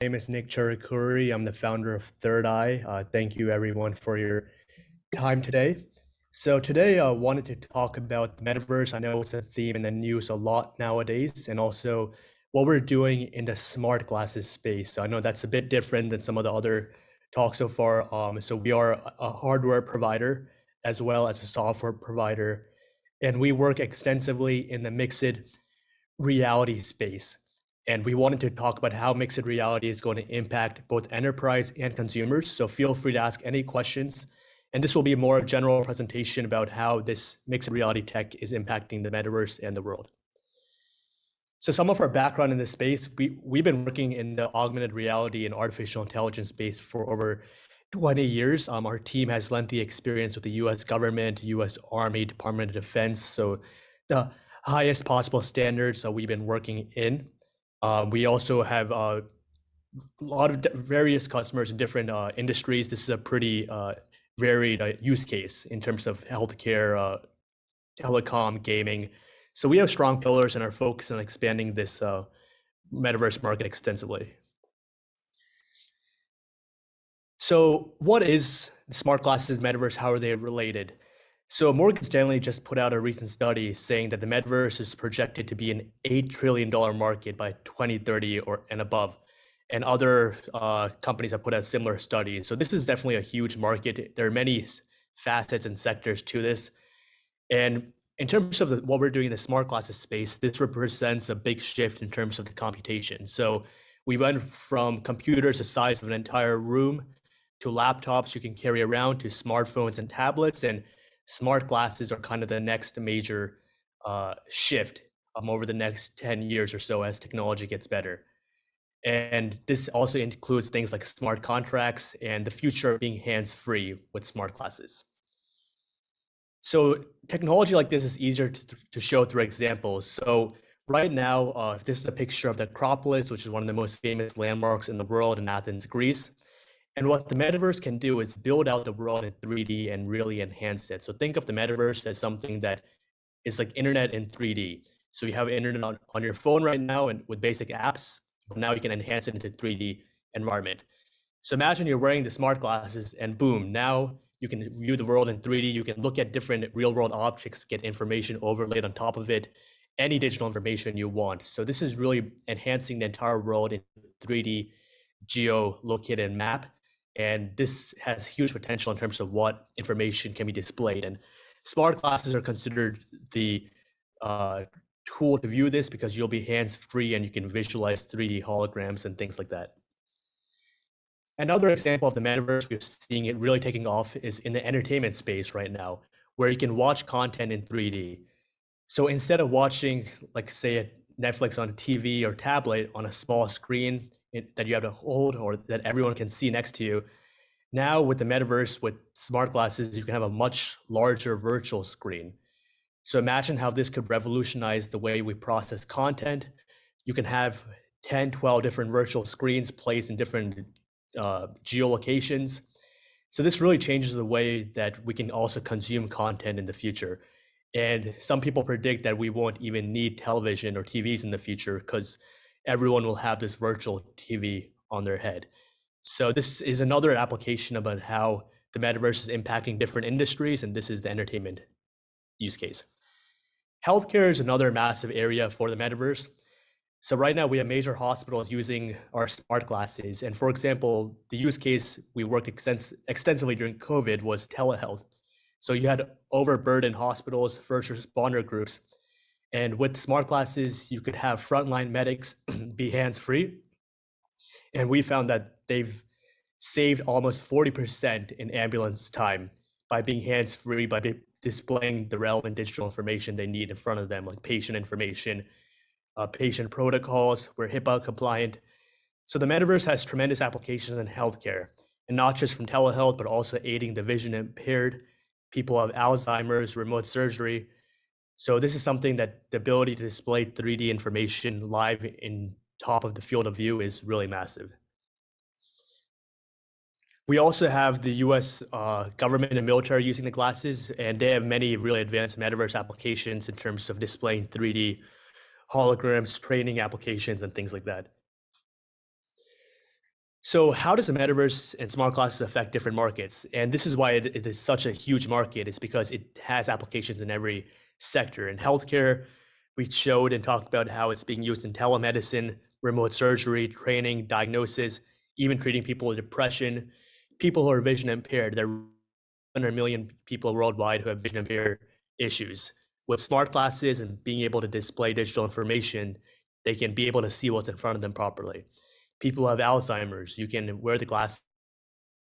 name is Nick Cherukuri. I'm the founder of Third Eye. Thank you everyone for your time today. So today I wanted to talk about the metaverse. I know it's a theme in the news a lot nowadays, and also what we're doing in the smart glasses space. So I know that's a bit different than some of the other talks so far. So we are a hardware provider as well as a software provider, and we work extensively in the mixed reality space. And we wanted to talk about how mixed reality is going to impact both enterprise and consumers. So feel free to ask any questions. And this will be more a general presentation about how this mixed reality tech is impacting the metaverse and the world. So some of our background in this space, we've been working in the augmented reality and artificial intelligence space for over 20 years. Our team has lengthy experience with the US government, US Army, Department of Defense. So the highest possible standards we've been working in. We also have a lot of various customers in different industries. This is a pretty varied use case in terms of healthcare, telecom, gaming. So we have strong pillars and are focused on expanding this metaverse market extensively. So what is the smart glasses metaverse? How are they related? So Morgan Stanley just put out a recent study saying that the metaverse is projected to be an $8 trillion market by 2030 and above. And other companies have put out similar studies. So this is definitely a huge market. There are many facets and sectors to this. And in terms of what we're doing in the smart glasses space, this represents a big shift in terms of the computation. So we went from computers the size of an entire room to laptops you can carry around to smartphones and tablets, and smart glasses are kind of the next major shift over the next 10 years or so as technology gets better. And this also includes things like smart contracts and the future of being hands-free with smart glasses. So technology like this is easier to show through examples. So right now, this is a picture of the Acropolis, which is one of the most famous landmarks in the world in Athens, Greece. And what the metaverse can do is build out the world in 3D and really enhance it. So think of the metaverse as something that is like internet in 3D. So you have internet on your phone right now and with basic apps, but now you can enhance it into 3D environment. So imagine you're wearing the smart glasses and boom, now you can view the world in 3D. You can look at different real world objects, get information overlaid on top of it, any digital information you want. So this is really enhancing the entire world in 3D geo-located map. And this has huge potential in terms of what information can be displayed. And smart glasses are considered the tool to view this because you'll be hands-free and you can visualize 3D holograms and things like that. Another example of the metaverse we're seeing it really taking off is in the entertainment space right now, where you can watch content in 3D. So instead of watching, like say, Netflix on a TV or tablet on a small screen that you have to hold or that everyone can see next to you, now with the metaverse, with smart glasses, you can have a much larger virtual screen. So imagine how this could revolutionize the way we process content. You can have 10, 12 different virtual screens placed in different geolocations. So this really changes the way that we can also consume content in the future. And some people predict that we won't even need television or TVs in the future because everyone will have this virtual TV on their head. So this is another application about how the metaverse is impacting different industries, and this is the entertainment use case. Healthcare is another massive area for the metaverse. So right now we have major hospitals using our smart glasses. And for example, the use case we worked extensively during COVID was telehealth. So you had overburdened hospitals, first responder groups. And with smart glasses, you could have frontline medics be hands-free. And we found that they've saved almost 40% in ambulance time by being hands-free, by displaying the relevant digital information they need in front of them, like patient information, patient protocols, we're HIPAA compliant. So the metaverse has tremendous applications in healthcare, and not just from telehealth, but also aiding the vision impaired, people have Alzheimer's, remote surgery. So this is something that the ability to display 3D information live in top of the field of view is really massive. We also have the US government and military using the glasses, and they have many really advanced metaverse applications in terms of displaying 3D holograms, training applications, and things like that. So how does the metaverse and smart glasses affect different markets? And this is why it is such a huge market, is because it has applications in every sector. In healthcare, we showed and talked about how it's being used in telemedicine, remote surgery, training, diagnosis, even treating people with depression, people who are vision impaired. There are 100 million people worldwide who have vision impaired issues. With smart glasses and being able to display digital information, they can be able to see what's in front of them properly. People who have Alzheimer's, you can wear the glasses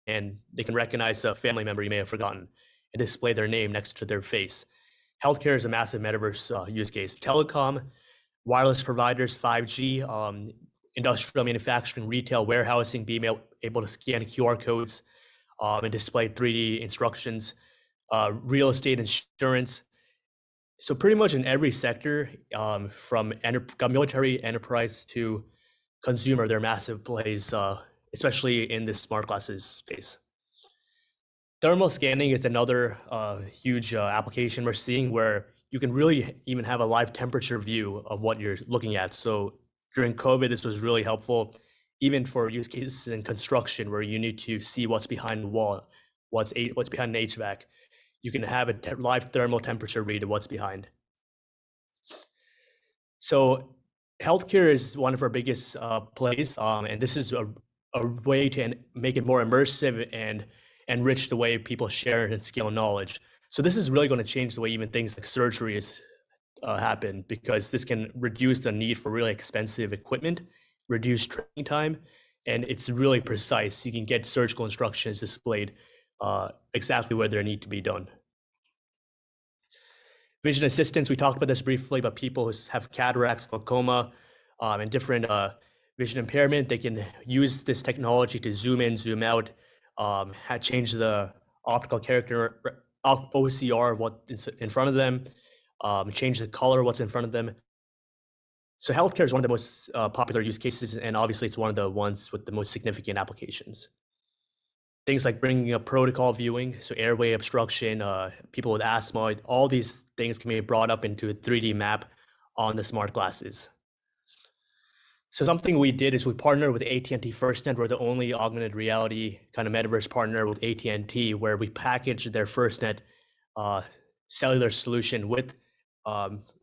and they can recognize a family member you may have forgotten and display their name next to their face. Healthcare is a massive metaverse use case. Telecom, wireless providers, 5G, industrial manufacturing, retail, warehousing, being able to scan QR codes and display 3D instructions, real estate, insurance. So pretty much in every sector, from military enterprise to consumer, there are massive plays, especially in this smart glasses space. Thermal scanning is another huge application we're seeing where you can really even have a live temperature view of what you're looking at. So during COVID, this was really helpful, even for use cases in construction where you need to see what's behind the wall, what's behind an HVAC. You can have a live thermal temperature read of what's behind. So healthcare is one of our biggest plays, and this is a way to make it more immersive and enrich the way people share and scale knowledge. So this is really going to change the way even things like surgery is happen, because this can reduce the need for really expensive equipment, reduce training time, and it's really precise. You can get surgical instructions displayed exactly where they need to be done. Vision assistance, we talked about this briefly, but people who have cataracts, glaucoma, and different vision impairment, they can use this technology to zoom in, zoom out, change the optical character, OCR, what's in front of them, change the color, what's in front of them. So healthcare is one of the most popular use cases, and obviously it's one of the ones with the most significant applications. Things like bringing up protocol viewing, so airway obstruction, people with asthma, all these things can be brought up into a 3D map on the smart glasses. So something we did is we partnered with AT&T FirstNet. We're the only augmented reality kind of metaverse partner with AT&T, where we packaged their FirstNet cellular solution with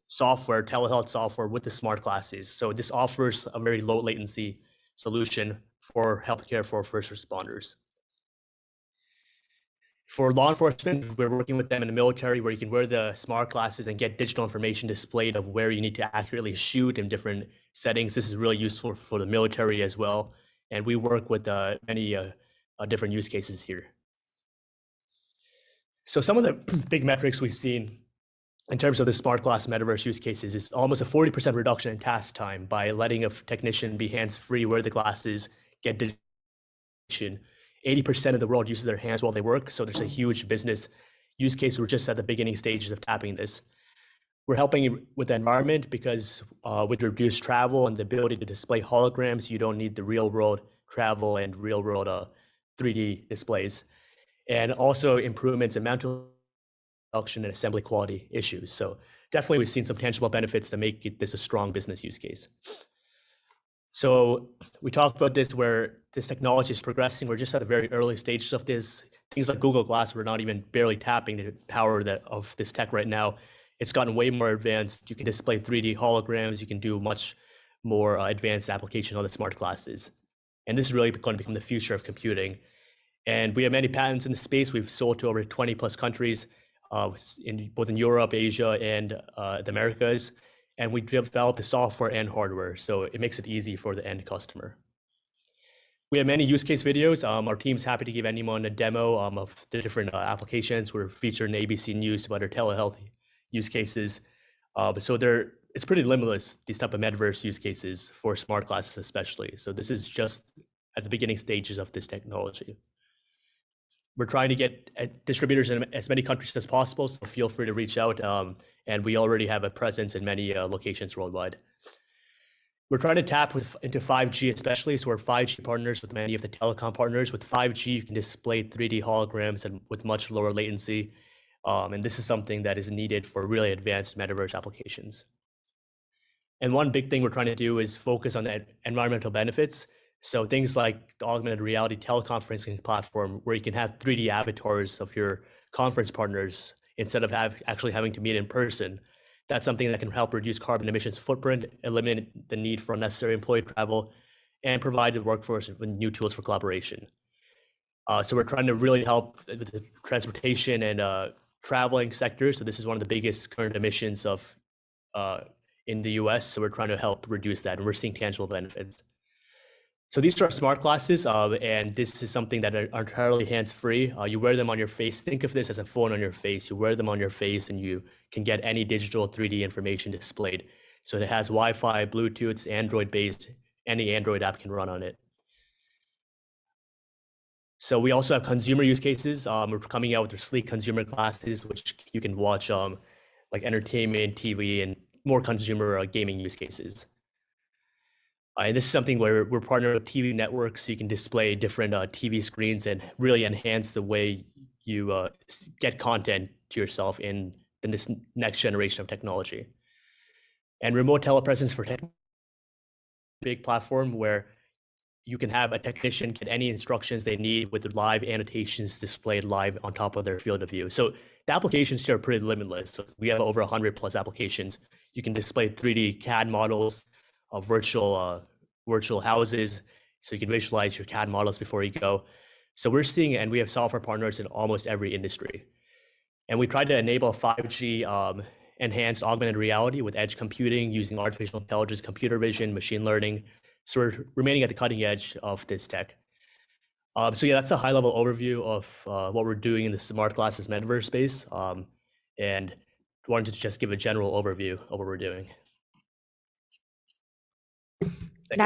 software, telehealth software with the smart glasses. So this offers a very low latency solution for healthcare for first responders. For law enforcement, we're working with them in the military, where you can wear the smart glasses and get digital information displayed of where you need to accurately shoot in different settings. This is really useful for the military as well. And we work with many different use cases here. So some of the big metrics we've seen in terms of the smart glass metaverse use cases is almost a 40% reduction in task time by letting a technician be hands-free, wear the glasses, get digital. 80% of the world uses their hands while they work. So there's a huge business use case. We're just at the beginning stages of tapping this. We're helping with the environment because with reduced travel and the ability to display holograms, you don't need the real world travel and real world 3D displays. And also improvements in mental production and assembly quality issues. So definitely we've seen some tangible benefits to make this a strong business use case. So we talked about this where this technology is progressing. We're just at the very early stages of this. Things like Google Glass, we're not even barely tapping the power of this tech right now. It's gotten way more advanced. You can display 3D holograms. You can do much more advanced application on the smart glasses. And this is really going to become the future of computing. And we have many patents in the space. We've sold to over 20 plus countries, in both in Europe, Asia, and the Americas. And we develop the software and hardware, so it makes it easy for the end customer. We have many use case videos. Our team's happy to give anyone a demo of the different applications. We're featured in ABC News about our telehealth use cases. So it's pretty limitless, these type of metaverse use cases for smart glasses especially. So this is just at the beginning stages of this technology. We're trying to get distributors in as many countries as possible, so feel free to reach out. And we already have a presence in many locations worldwide. We're trying to tap into 5G especially, so we're 5G partners with many of the telecom partners. With 5G, you can display 3D holograms and with much lower latency. And this is something that is needed for really advanced metaverse applications. And one big thing we're trying to do is focus on the environmental benefits. So things like the augmented reality teleconferencing platform, where you can have 3D avatars of your conference partners instead of actually having to meet in person. That's something that can help reduce carbon emissions footprint, eliminate the need for unnecessary employee travel, and provide the workforce with new tools for collaboration. So we're trying to really help with the transportation and traveling sector. So this is one of the biggest current emissions of uh, in the US. So we're trying to help reduce that, and we're seeing tangible benefits. So these are smart glasses, and this is something that are entirely hands-free. You wear them on your face. Think of this as a phone on your face. You wear them on your face, and you can get any digital 3D information displayed. So it has Wi-Fi, Bluetooth, Android-based. Any Android app can run on it. So we also have consumer use cases. We're coming out with our sleek consumer glasses, which you can watch like entertainment, TV, and more consumer gaming use cases. And this is something where we're partnered with TV networks, so you can display different TV screens and really enhance the way you get content to yourself in this next generation of technology. And remote telepresence for tech, big platform where you can have a technician get any instructions they need with the live annotations displayed live on top of their field of view. So the applications here are pretty limitless. So we have over 100 plus applications. You can display 3D CAD models of virtual houses. So you can visualize your CAD models before you go. So we're seeing, and we have software partners in almost every industry. And we tried to enable 5G enhanced augmented reality with edge computing using artificial intelligence, computer vision, machine learning. So we're remaining at the cutting edge of this tech. So yeah, that's a high-level overview of what we're doing in the smart glasses metaverse space, and wanted to just give a general overview of what we're doing.